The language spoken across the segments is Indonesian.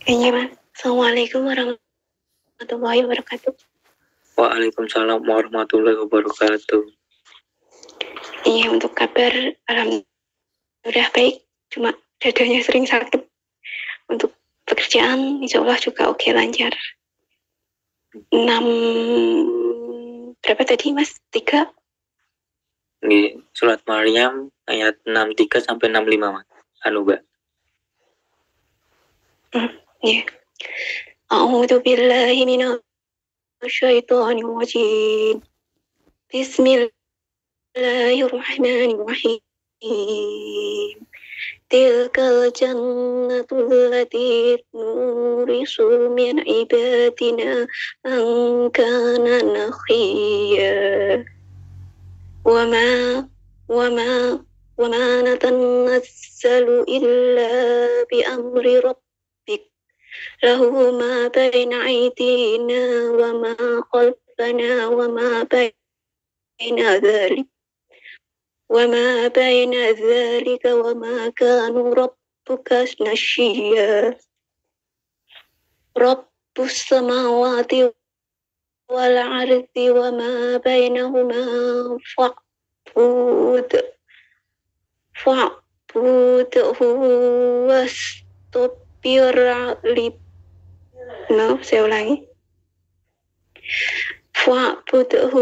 Iya Mas. Assalamualaikum warahmatullahi wabarakatuh. Waalaikumsalam warahmatullahi wabarakatuh. Iya, untuk kabar alhamdulillah baik, cuma dadanya sering sakit. Untuk pekerjaan insya Allah juga oke, lancar. 6 berapa tadi Mas? 3? Di surat Maryam ayat 63 sampai 65 Mas. Mbak. Iya. A'udzu billahi minasyaitonir rajim. Bismillahirrahmanirrahim. Tilkal jannatul lati nurisu min ibadina man kana nakhiya. وما نتنزل إلا بأمر ربك له ما بين أيدينا وما خلفنا وما بين ذلك وما كان ربك نسيا رب السماوات والأرض وما بينهما فاعبده واستغفر saya ulangi. فاعبده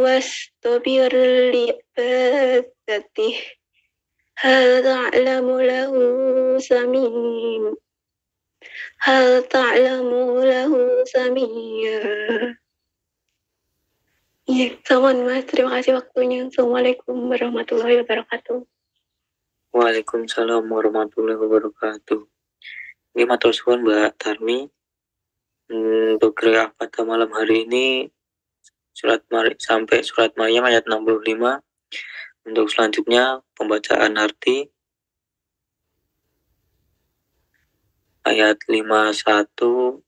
واستغفر لعبادته هل تعلم له سميا. Iya, salam Mas. Terima kasih waktunya. Assalamualaikum warahmatullahi wabarakatuh. Waalaikumsalam warahmatullahi wabarakatuh. Ini matur suwun Mbak Tarmi. Untuk qiraah pada malam hari ini sampai surat Maryam ayat 65. Untuk selanjutnya pembacaan arti ayat 51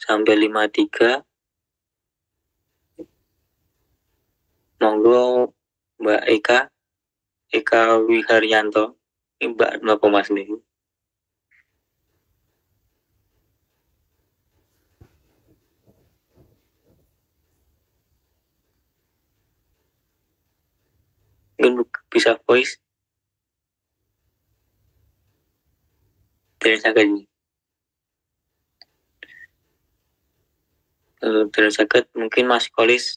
sampai 53. Monggo Mbak Eka Wiharyanto, ini Mbak Napa Mas nih? Mungkin bisa voice dari sakit. Dari sakit mungkin Mas Kolis.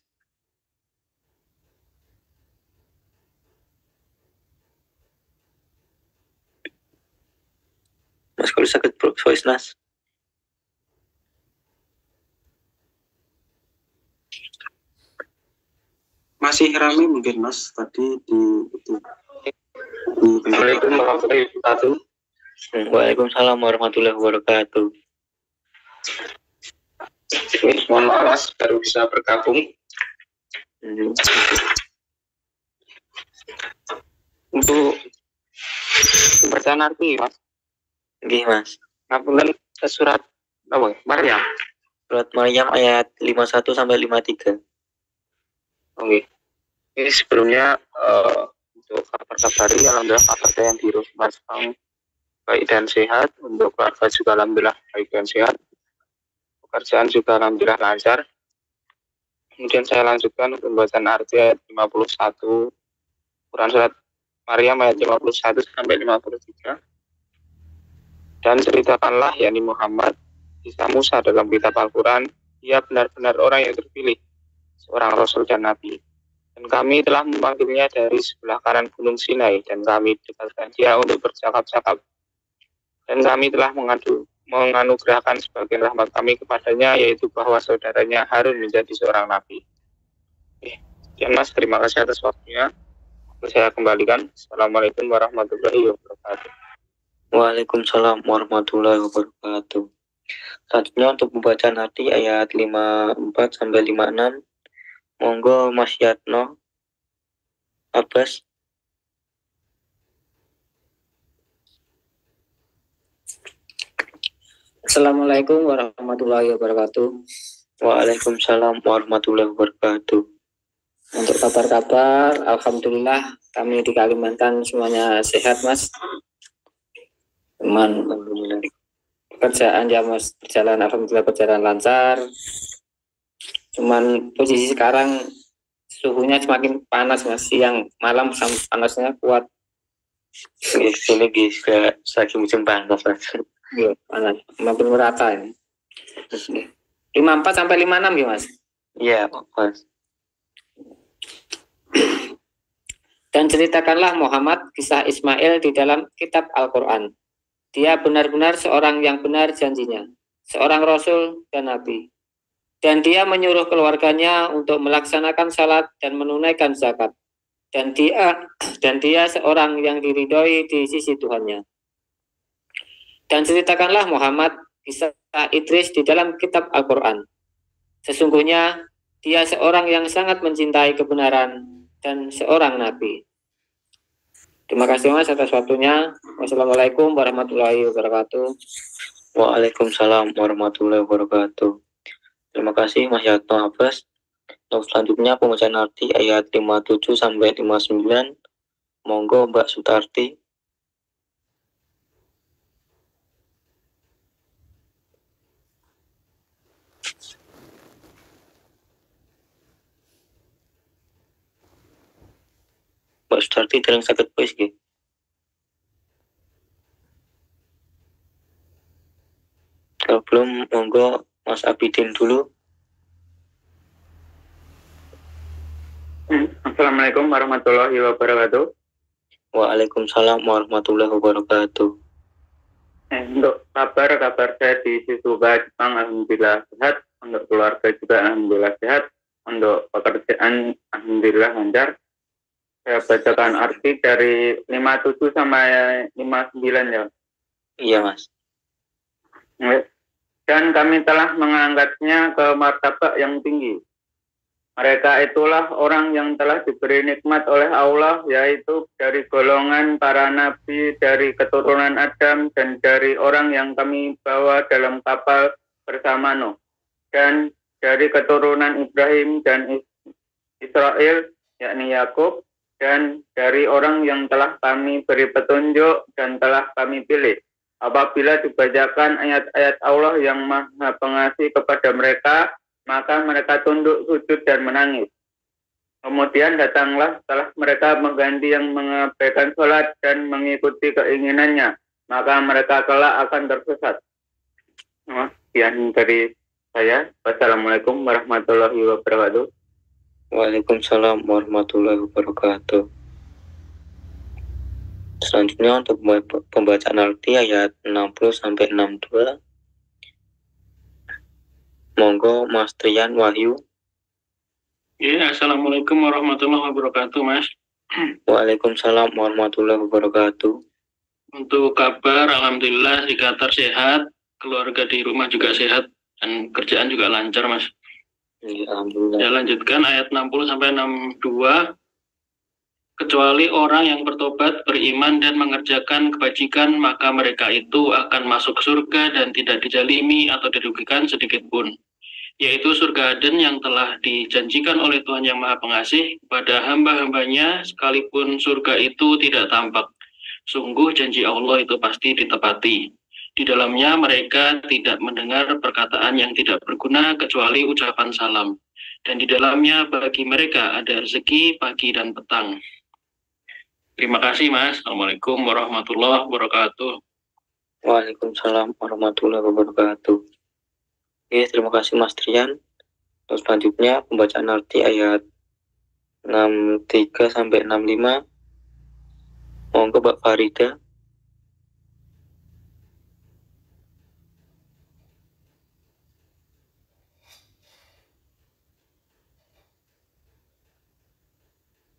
Mas Kolis sakit voice Nas. Masih ramai mungkin Mas tadi di Assalamualaikum warahmatullahi wabarakatuh. Waalaikumsalam warahmatullahi wabarakatuh. Mohon maaf Mas, baru bisa bergabung. Untuk bacaan arti Mas. Oke Mas. Ngapunten surat apa? Maryam. Surat Maryam ayat 51 sampai 53. Oke. Ini sebelumnya untuk kabar-kabari alhamdulillah kabar yang di rumah baik dan sehat. Untuk keluarga juga alhamdulillah baik dan sehat. Pekerjaan juga alhamdulillah lancar. Kemudian saya lanjutkan untuk pembacaan arti ayat 51 Quran surat Maryam ayat 51 sampai 53. Dan ceritakanlah yakni Muhammad kisah Musa dalam kitab Al-Quran, dia benar-benar orang yang terpilih, seorang Rasul dan Nabi. Dan kami telah memanggilnya dari sebelah kanan Gunung Sinai, dan kami dekatkan dia untuk bercakap-cakap. Dan kami telah menganugerahkan sebagian rahmat kami kepadanya, yaitu bahwa saudaranya Harun menjadi seorang Nabi. Sekian Mas, terima kasih atas waktunya. Saya kembalikan. Assalamualaikum warahmatullahi wabarakatuh. Waalaikumsalam warahmatullahi wabarakatuh. Selanjutnya untuk pembacaan arti ayat 54 sampai 56. Monggo Mas Yatno Abbas. Assalamualaikum warahmatullahi wabarakatuh. Waalaikumsalam warahmatullahi wabarakatuh. Untuk kabar-kabar, alhamdulillah kami di Kalimantan semuanya sehat Mas. Cuman Kerjaan ya Mas berjalan, alhamdulillah berjalan lancar. Cuman posisi sekarang suhunya semakin panas Mas, siang malam panasnya kuat. Sini guys, lagi musim panas Mas. Iya, panas, makin merata ini. 54 sampai 56 ya Mas. Iya Mas. Dan ceritakanlah Muhammad kisah Ismail di dalam kitab Al-Quran. Dia benar-benar seorang yang benar janjinya, seorang rasul dan nabi. Dan dia menyuruh keluarganya untuk melaksanakan salat dan menunaikan zakat. Dan dia seorang yang diridhoi di sisi Tuhannya. Dan ceritakanlah Muhammad kisah Idris di dalam kitab Al-Quran. Sesungguhnya dia seorang yang sangat mencintai kebenaran dan seorang nabi. Terima kasih Mas atas waktunya. Wassalamualaikum warahmatullahi wabarakatuh. Waalaikumsalam warahmatullahi wabarakatuh. Terima kasih Mas Yatno Abbas. Untuk selanjutnya pembacaan arti ayat 57 sampai 59. Monggo Mbak Sutarti. Mbak Sutarti terang sakit voice gitu. Kalau belum, monggo Mas Abidin dulu. Assalamualaikum warahmatullahi wabarakatuh. Waalaikumsalam warahmatullahi wabarakatuh. Untuk kabar saya di Shizuoka, Jepang, alhamdulillah sehat. Untuk keluarga juga alhamdulillah sehat. Untuk pekerjaan alhamdulillah lancar. Saya bacakan arti dari 57 sampai 59 ya. Iya Mas. Dan kami telah mengangkatnya ke martabat yang tinggi. Mereka itulah orang yang telah diberi nikmat oleh Allah, yaitu dari golongan para nabi, dari keturunan Adam, dan dari orang yang kami bawa dalam kapal bersama Nuh. Dan dari keturunan Ibrahim dan Israel, yakni Yakub, dan dari orang yang telah kami beri petunjuk dan telah kami pilih. Apabila dibacakan ayat-ayat Allah yang Maha Pengasih kepada mereka, maka mereka tunduk, sujud, dan menangis. Kemudian datanglah setelah mereka mengganti yang mengabaikan sholat dan mengikuti keinginannya, maka mereka kelak akan tersesat. Sekian dari saya. Wassalamualaikum warahmatullahi wabarakatuh. Waalaikumsalam warahmatullahi wabarakatuh. Selanjutnya untuk pembacaan arti ayat 60 sampai 62. Monggo Mas Trian Wahyu. Ya, assalamualaikum warahmatullahi wabarakatuh, Mas. Waalaikumsalam warahmatullahi wabarakatuh. Untuk kabar, alhamdulillah di Qatar sehat, keluarga di rumah juga sehat, dan kerjaan juga lancar, Mas. Ya, alhamdulillah. Saya lanjutkan ayat 60 sampai 62. Kecuali orang yang bertobat, beriman, dan mengerjakan kebajikan, maka mereka itu akan masuk surga dan tidak dijalimi atau dirugikan sedikit pun. Yaitu surga Aden yang telah dijanjikan oleh Tuhan Yang Maha Pengasih kepada hamba-hambanya, sekalipun surga itu tidak tampak. Sungguh janji Allah itu pasti ditepati. Di dalamnya mereka tidak mendengar perkataan yang tidak berguna kecuali ucapan salam. Dan di dalamnya bagi mereka ada rezeki pagi dan petang. Terima kasih Mas. Assalamualaikum warahmatullahi wabarakatuh. Waalaikumsalam warahmatullahi wabarakatuh. Oke, terima kasih Mas Trian. Terus selanjutnya pembacaan arti ayat 63 sampai 65. Monggo Mbak Farida.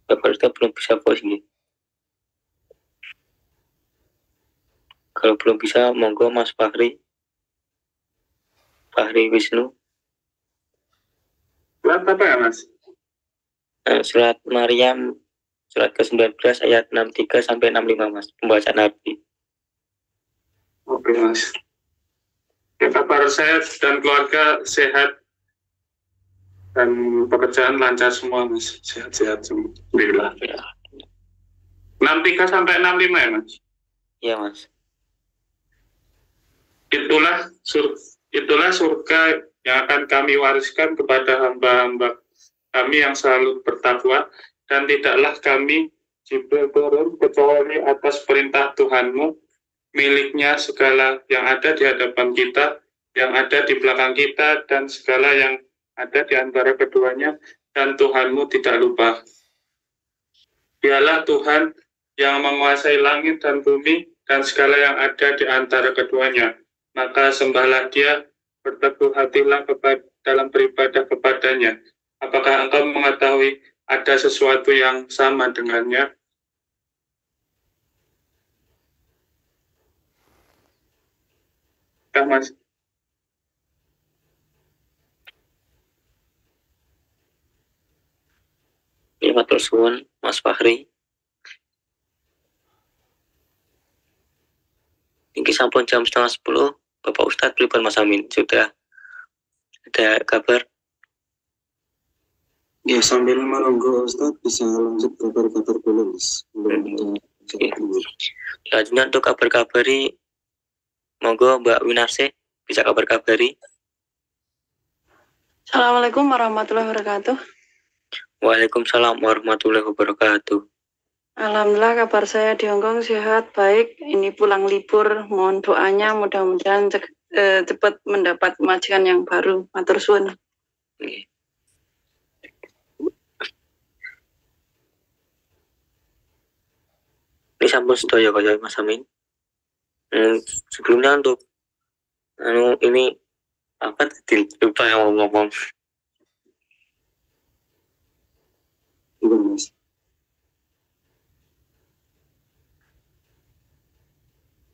Mbak Farida belum bisa voice nih. Kalau belum bisa, monggo Mas Fahri. Fahri Wisnu. Surat apa ya, Mas? Surat Maryam, surat ke-19 ayat 63 sampai 65, Mas. Pembacaan arti. Oke, Mas. Ya, kabar saya dan keluarga sehat dan pekerjaan lancar semua, Mas. Sehat-sehat semua. Alhamdulillah. 63 sampai 65 ya, Mas? Iya, Mas. itulah surga yang akan kami wariskan kepada hamba-hamba kami yang selalu bertakwa, dan tidaklah kami Jibril turun kecuali atas perintah Tuhanmu, miliknya segala yang ada di hadapan kita, yang ada di belakang kita, dan segala yang ada di antara keduanya, dan Tuhanmu tidak lupa. Dialah Tuhan yang menguasai langit dan bumi, dan segala yang ada di antara keduanya. Maka sembahlah Dia, berteguh hatilah dalam beribadah kepadanya. Apakah engkau mengetahui ada sesuatu yang sama dengannya? Ya, Mas. Matur suwun Mas Fahri. Ini sampun jam 9:30. Bapak Ustadz pripun Mas Amin? Sudah ada kabar? Ya, sambil menunggu Ustadz bisa lanjut kabar-kabar dulu, Mas. Selanjutnya untuk kabar-kabari, monggo Mbak Winarse bisa kabar-kabari. Assalamualaikum warahmatullahi wabarakatuh. Waalaikumsalam warahmatullahi wabarakatuh. Alhamdulillah kabar saya di Hongkong sehat, baik. Ini pulang libur, mohon doanya mudah-mudahan cepat mendapat majikan yang baru. Matur suwun. Ini sampun sedaya kaya Mas Amin. Sebelumnya untuk ini apa tadi lupa yang ngomong. Mas.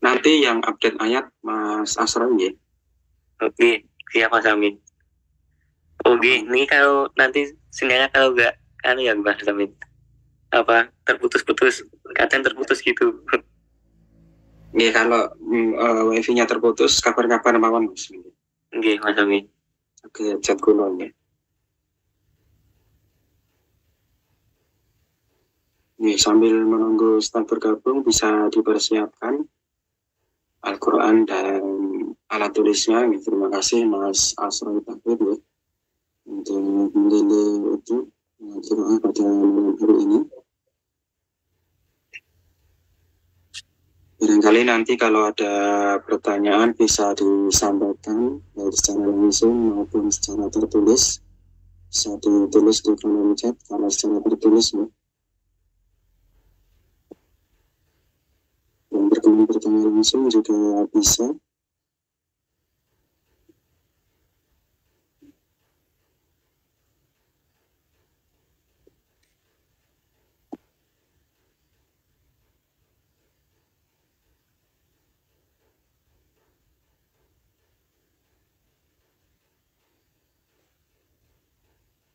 Nanti yang update ayat Mas Asron ya. Oke, siap Mas Amin. Oke, ini kalau nanti sinyalnya kalau enggak ya Mas Amin. Apa terputus-putus, kadang terputus gitu. Ya, kalau wifi-nya terputus, kabar-kabar mawon Mas. Oke, Mas Amin. Oke, chat kulon ya. Nih, sambil menunggu Ustaz bergabung, bisa dipersiapkan Al-Quran dan alat tulisnya. Terima kasih Mas Asron Takbir ya, untuk menilai itu Al-Quran pada malam hari ini. Barangkali nanti kalau ada pertanyaan bisa disampaikan baik secara langsung maupun secara tertulis. Bisa ditulis di kolom chat kalau secara tertulis ya. Dan pertanyaan langsung juga bisa.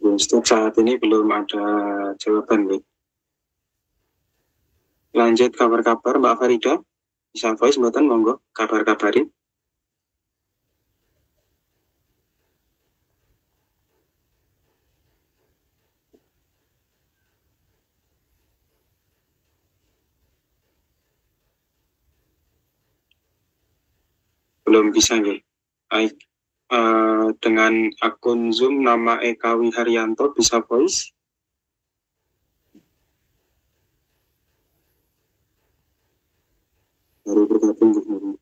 Untuk saat ini belum ada jawaban nih. Lanjut kabar-kabar Mbak Farida, bisa voice mboten monggo kabar-kabarin. Belum bisa nih. Baik. Dengan akun Zoom nama Eka Wiharyanto bisa voice. Baru bergabung gitu.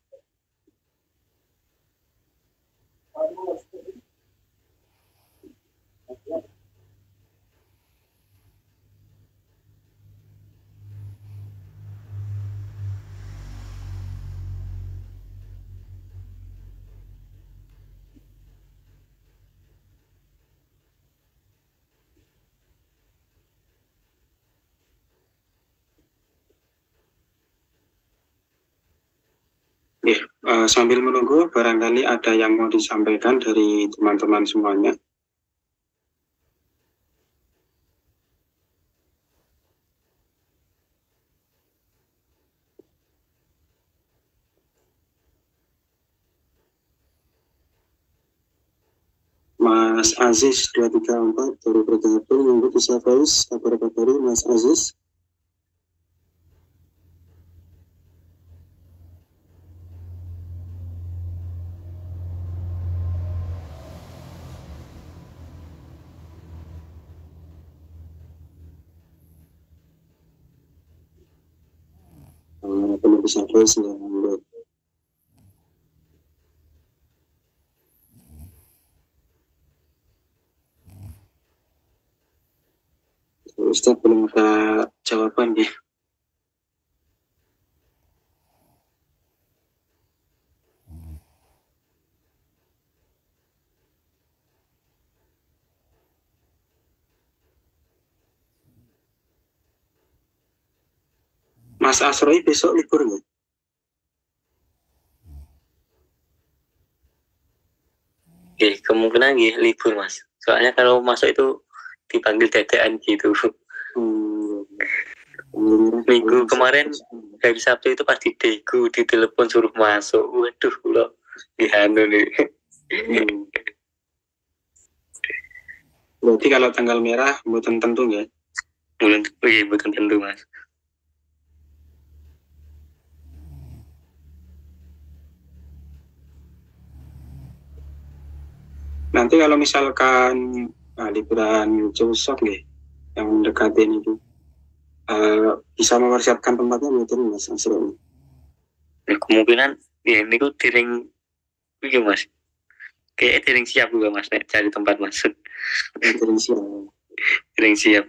Sambil menunggu, barangkali ada yang mau disampaikan dari teman-teman semuanya. Mas Aziz 234 baru bergabung, monggo bisa voice kabar-kabari Mas Aziz. bisa voice ya. Ustaz belum ada jawaban ya. Mas Asroi besok libur nggak? Kemungkinan libur mas. Soalnya kalau masuk itu dipanggil dadaan gitu. Minggu kemarin hari Sabtu itu pas ditelepon suruh masuk. Waduh, lo dihanu nih. Berarti kalau tanggal merah bukan tentu ya? Bukan tentu mas. Nanti kalau misalkan liburan Cusok nih yang mendekatin itu bisa mempersiapkan tempatnya mungkin mas Asroi. Kemungkinan ya ini tuh tiring mas. Kayaknya tiring siap juga mas cari tempat masuk. Tiring siap. Tiring siap.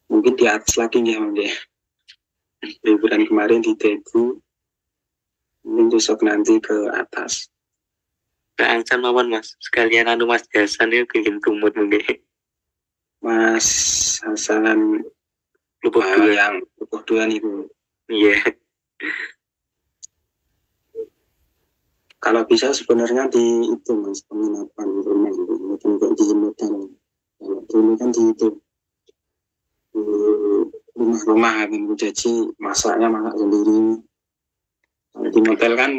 Mungkin di atas lagi ya Bang ya. Liburan kemarin di Daegu, mungkin besok nanti ke atas. Keangsan mawon mas, sekalian anu mas Hasan itu bikin tumut mungkin. Mas Hasan Lupa dua yang lupa dua itu. Iya. Kalau bisa sebenarnya di itu mas penginapan rumah itu, mungkin kayak di jembatan. Kalau dulu kan di itu di rumah-rumah kan jadi masaknya masak sendiri. Kalau di hotel kan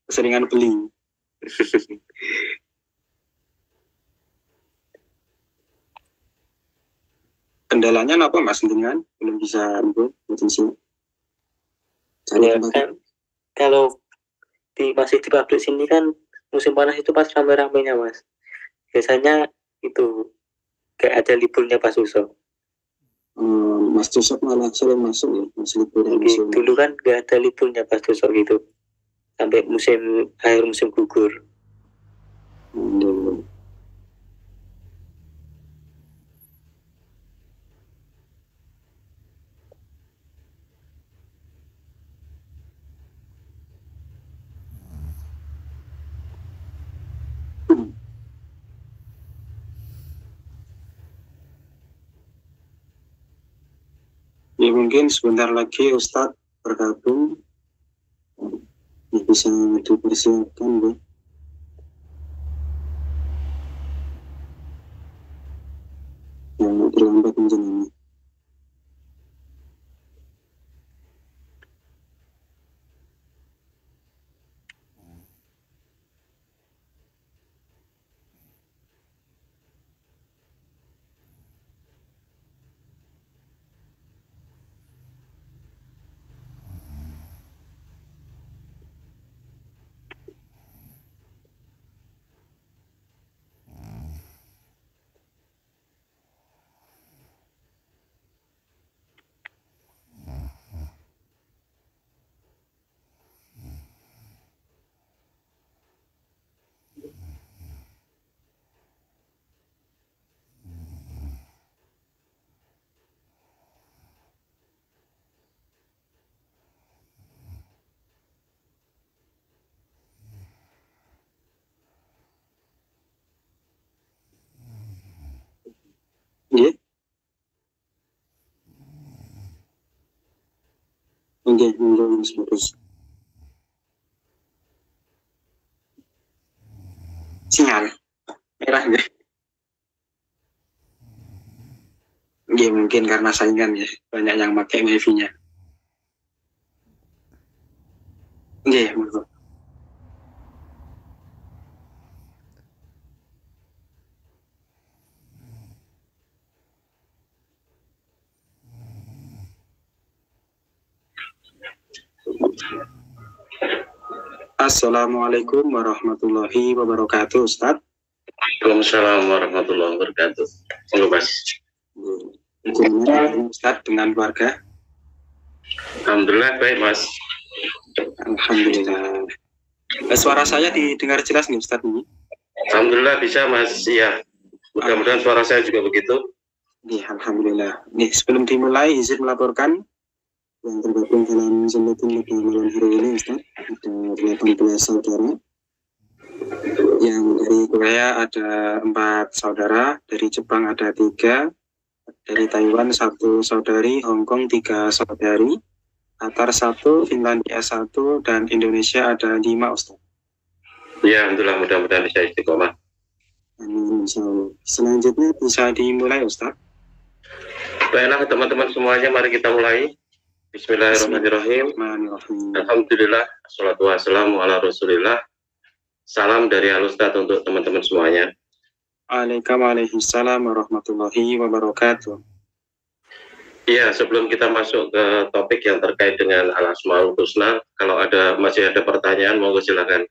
keseringan beli. Kendalanya apa mas dengan belum bisa itu potensi Ya kan kalau masih di pabrik sini kan musim panas itu pas rame-ramenya mas. Biasanya itu gak ada liburnya pas Usok. Mas Jusok malah sering masuk ya mas liburan dulu kan gak ada liburnya pas Usok gitu sampai akhir musim gugur. Ya mungkin sebentar lagi Ustadz bergabung ya, bisa dipersiapkan ya. Yang terlambat menjelang. Ya. Oke, Mas Bagus. Sinyal merah ya. Ya mungkin karena saingan ya, banyak yang pakai wifi-nya. Iya, betul. Assalamualaikum warahmatullahi wabarakatuh, Ustaz. Waalaikumsalam warahmatullahi wabarakatuh. Halo, Mas. Gimana Ustaz dengan keluarga? Alhamdulillah baik, Mas. Alhamdulillah. Suara saya didengar jelas nih, Ustaz ini? Alhamdulillah bisa, Mas. Iya. Mudah-mudahan suara saya juga begitu. Iya, alhamdulillah. Nih, sebelum dimulai izin melaporkan yang tergabung dalam Jembatin pada malam hari ini, Ustaz. Ada 18 saudara. Yang dari Korea ada 4 saudara, dari Jepang ada 3, dari Taiwan 1 saudari, Hong Kong 3 saudari, Qatar 1, Finlandia 1, dan Indonesia ada 5, Ustaz. Ya, alhamdulillah, mudah-mudahan bisa istiqomah. Amin, insyaallah. Selanjutnya bisa dimulai, Ustaz. Baiklah teman-teman semuanya, mari kita mulai. Bismillahirrahmanirrahim. Alhamdulillah, assalatu wassalamu ala rasulillah. Salam dari Al-Ustaz untuk teman-teman semuanya. Waalaikumsalam warahmatullahi wabarakatuh. Iya, sebelum kita masuk ke topik yang terkait dengan Al-Asmaul Husna, kalau masih ada pertanyaan, monggo silakan.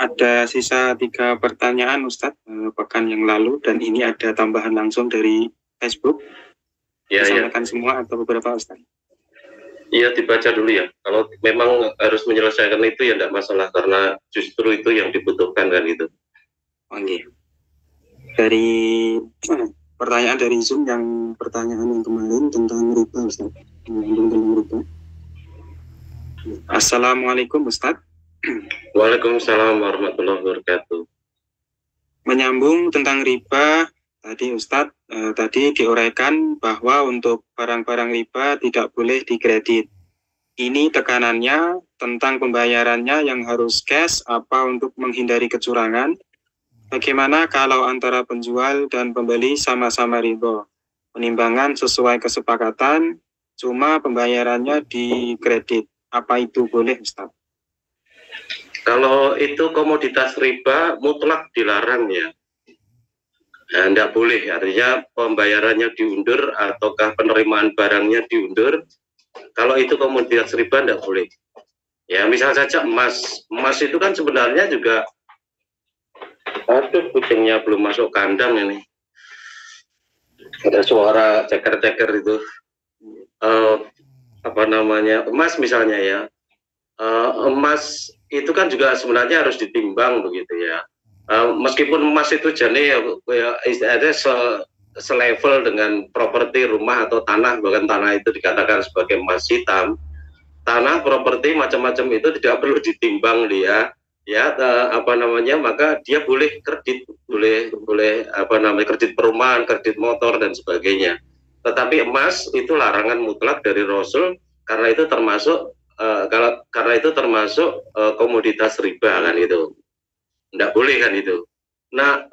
Ada sisa 3 pertanyaan, Ustadz, pekan yang lalu, dan ini ada tambahan langsung dari Facebook. Ya, disampaikan semua atau beberapa, Ustadz? Iya, dibaca dulu ya. Kalau memang harus menyelesaikan itu ya tidak masalah, karena justru itu yang dibutuhkan kan itu. Oke. Dari pertanyaan dari Zoom yang pertanyaan yang kemarin tentang riba, Ustaz. Tentang riba. Assalamualaikum, Ustaz. Waalaikumsalam warahmatullahi wabarakatuh. Menyambung tentang riba, tadi Ustaz tadi diuraikan bahwa untuk barang-barang riba tidak boleh dikredit. Ini tekanannya tentang pembayarannya yang harus cash apa untuk menghindari kecurangan. Bagaimana kalau antara penjual dan pembeli sama-sama ridho? Penimbangan sesuai kesepakatan, cuma pembayarannya di kredit. Apa itu boleh, Ustaz? Kalau itu komoditas riba mutlak dilarang ya. Nah, tidak boleh, artinya pembayarannya diundur ataukah penerimaan barangnya diundur. Kalau itu komoditas riba tidak boleh. Ya, misal saja emas. Emas itu kan sebenarnya juga, aduh, kucingnya belum masuk kandang ini. Ada suara ceker-ceker itu. Apa namanya, emas misalnya ya. Emas itu kan juga sebenarnya harus ditimbang begitu ya. Meskipun emas itu jenis ada selevel dengan properti rumah atau tanah, bahkan tanah itu dikatakan sebagai emas hitam. Tanah, properti macam-macam itu tidak perlu ditimbang dia, ya apa namanya, maka dia boleh kredit, boleh apa namanya, kredit perumahan, kredit motor dan sebagainya. Tetapi emas itu larangan mutlak dari Rasul karena itu termasuk komoditas riba kan itu. Tidak boleh kan itu. Nah,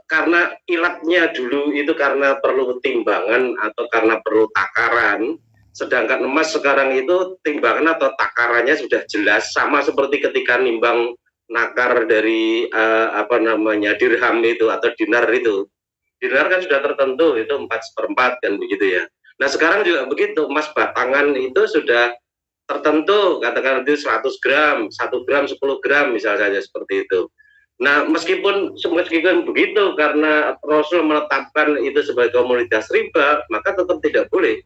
karena ilatnya dulu itu karena perlu timbangan atau karena perlu takaran, sedangkan emas sekarang itu timbangan atau takarannya sudah jelas, sama seperti ketika nimbang nakar dari apa namanya, dirham itu atau dinar itu. Dinar kan sudah tertentu, itu 4/4 kan begitu ya. Nah, sekarang juga begitu, emas batangan itu sudah tertentu, katakan itu 100 gram, 1 gram, 10 gram misal saja seperti itu. Nah, meskipun begitu, karena Rasul menetapkan itu sebagai komoditas riba, maka tetap tidak boleh.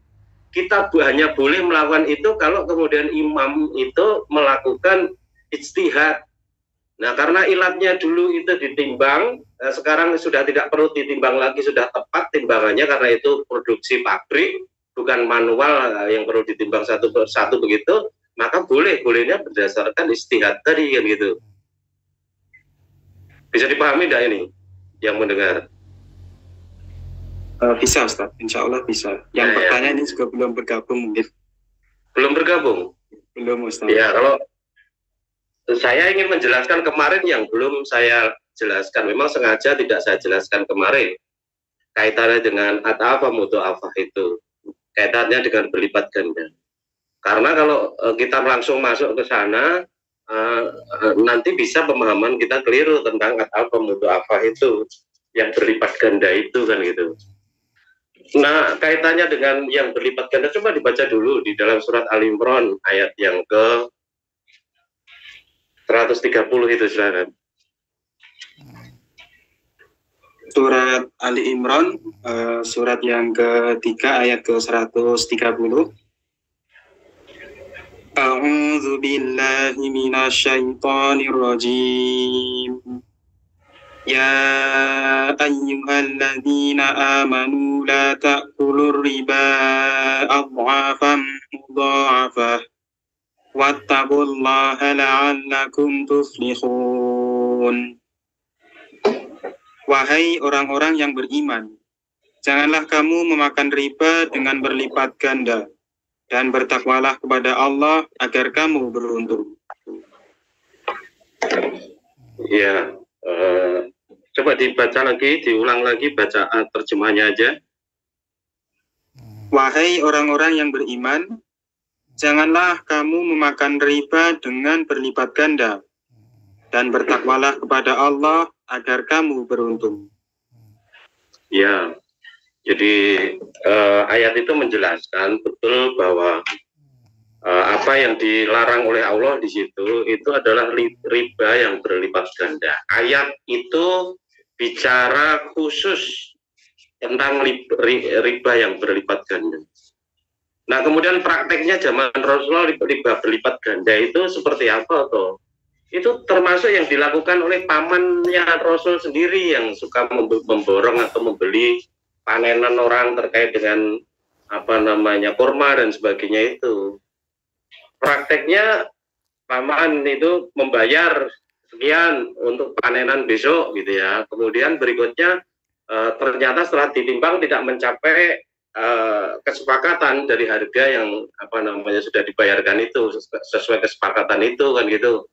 Kita hanya boleh melakukan itu kalau kemudian imam itu melakukan ijtihad. Nah, karena ilatnya dulu itu ditimbang, sekarang sudah tidak perlu ditimbang lagi, sudah tepat timbangannya karena itu produksi pabrik, bukan manual yang perlu ditimbang satu persatu begitu, maka bolehnya berdasarkan ijtihad tadi kan gitu. Bisa dipahami tidak ini yang mendengar? Bisa, Ustaz. Insya Allah bisa. Yang pertanyaan ini juga belum bergabung mungkin. Belum bergabung? Belum, Ustaz. Ya, kalau saya ingin menjelaskan kemarin yang belum saya jelaskan. Memang sengaja tidak saya jelaskan kemarin. Kaitannya dengan at'afa mutu'afah itu. Kaitannya dengan berlipat ganda. Karena kalau kita langsung masuk ke sana, nanti bisa pemahaman kita keliru tentang at'afa mutu'afah itu, yang berlipat ganda itu kan gitu. Nah, kaitannya dengan yang berlipat ganda, coba dibaca dulu di dalam surat Al-Imran ayat yang ke 130 itu silakan. Surat Ali Imran, surat yang ketiga ayat ke-130. A'udzu billahi minasyaitonir rajim. Ya ayyuhalladzina amanu la ta'kulur riba adhafan mudha'afah wattaqullaha la'allakum tuflihun. Wahai orang-orang yang beriman, janganlah kamu memakan riba dengan berlipat ganda, dan bertakwalah kepada Allah agar kamu beruntung. Ya, coba dibaca lagi, diulang lagi bacaan terjemahnya aja. Wahai orang-orang yang beriman, janganlah kamu memakan riba dengan berlipat ganda, dan bertakwalah kepada Allah agar kamu beruntung. Ya, jadi ayat itu menjelaskan betul bahwa apa yang dilarang oleh Allah di situ itu adalah riba yang berlipat ganda. Ayat itu bicara khusus tentang riba yang berlipat ganda. Nah, kemudian prakteknya zaman Rasulullah riba berlipat ganda itu seperti apa toh? Itu termasuk yang dilakukan oleh pamannya Rasul sendiri yang suka memborong atau membeli panenan orang terkait dengan kurma dan sebagainya itu. Prakteknya paman itu membayar sekian untuk panenan besok gitu ya. Kemudian berikutnya ternyata setelah ditimbang tidak mencapai kesepakatan dari harga yang sudah dibayarkan itu sesuai kesepakatan itu kan gitu.